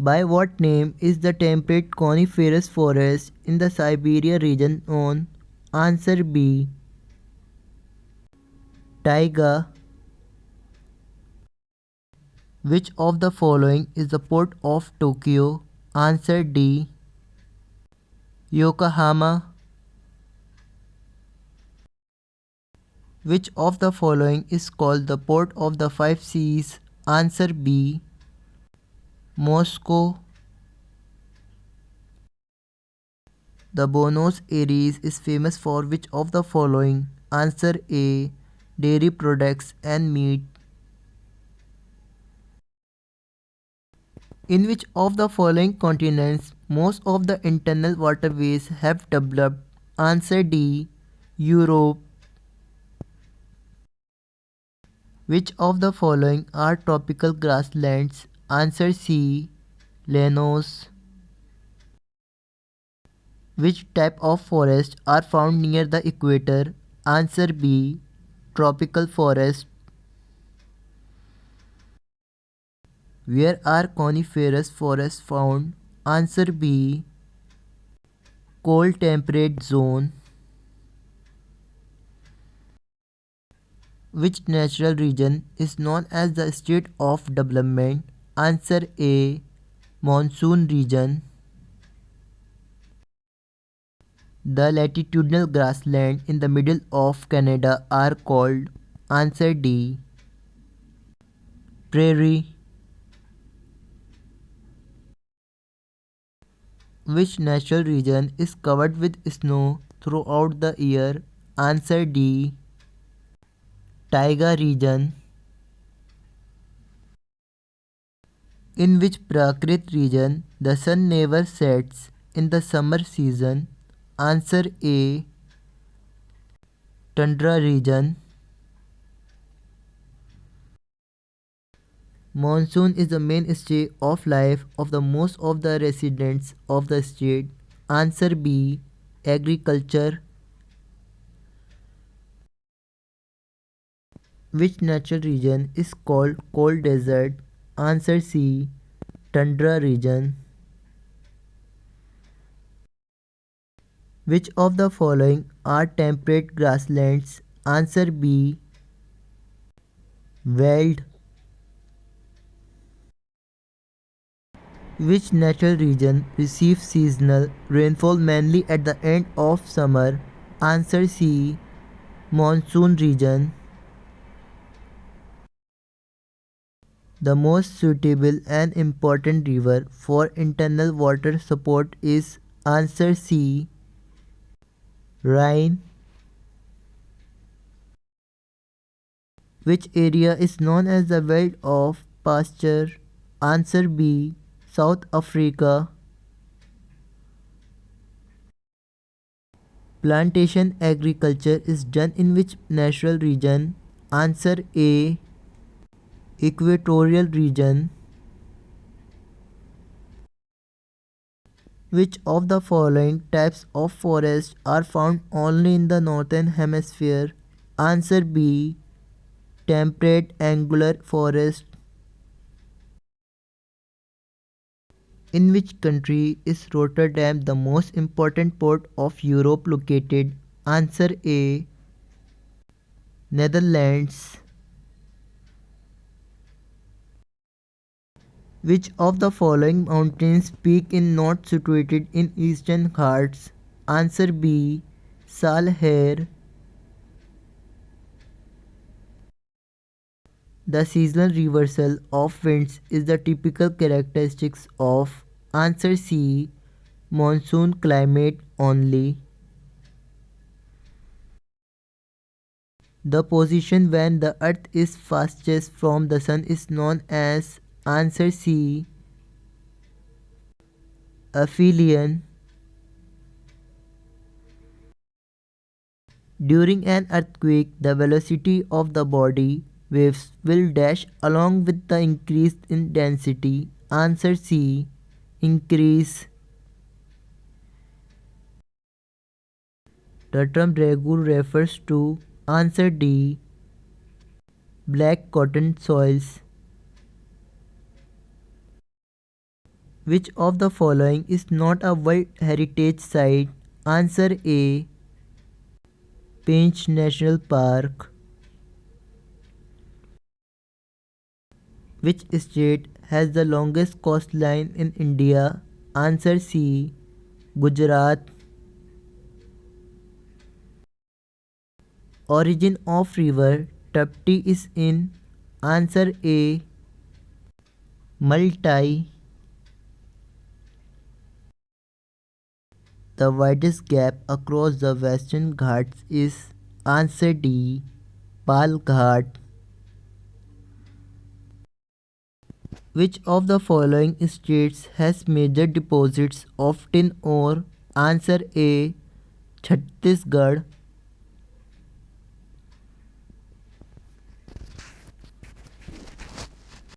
By what name is the temperate coniferous forest in the Siberia region known? Answer B. Taiga. Which of the following is the port of Tokyo? Answer D. Yokohama. Which of the following is called the port of the five seas? Answer B. Moscow. The Buenos Aires is famous for which of the following? Answer A. Dairy products and meat. In which of the following continents most of the internal waterways have developed? Answer D. Europe. Which of the following are tropical grasslands? Answer C. Llanos. Which type of forests are found near the equator? Answer B. Tropical forest. Where are coniferous forests found? Answer B. Cold temperate zone. Which natural region is known as the state of development? Answer A. Monsoon region. The latitudinal grassland in the middle of Canada are called? Answer D. Prairie. Which natural region is covered with snow throughout the year? Answer D. Taiga region. In which Prakrit region the sun never sets in the summer season? Answer A. Tundra region. Monsoon is the mainstay of life of the most of the residents of the state. Answer B. Agriculture. Which natural region is called cold desert? Answer C. Tundra region. Which of the following are temperate grasslands? Answer B. Veld. Which natural region receives seasonal rainfall mainly at the end of summer? Answer C. Monsoon region. The most suitable and important river for internal water support is? Answer C. Rhine. Which area is known as the Veld of Pasture? Answer B. South Africa. Plantation agriculture is done in which natural region? Answer A. Equatorial region. Which of the following types of forest are found only in the northern hemisphere? Answer B. Temperate angular forest. In which country is Rotterdam the most important port of Europe located? Answer A. Netherlands. Which of the following mountains peak is not situated in Eastern Ghats? Answer B. Salher. The seasonal reversal of winds is the typical characteristics of? Answer C. Monsoon climate only. The position when the earth is fastest from the sun is known as? Answer C. Aphelion. During an earthquake, the velocity of the body waves will dash along with the increase in density. Answer C. Increase. The term ragu refers to? Answer D. Black cotton soils. Which of the following is not a World Heritage Site? Answer A. Pench National Park. Which state has the longest coastline in India? Answer C. Gujarat. Origin of river Tapti is in. Answer A. Multai. The widest gap across the Western Ghats is. Answer D. Pal Ghat. Which of the following states has major deposits of tin ore? Answer A. Chhattisgarh.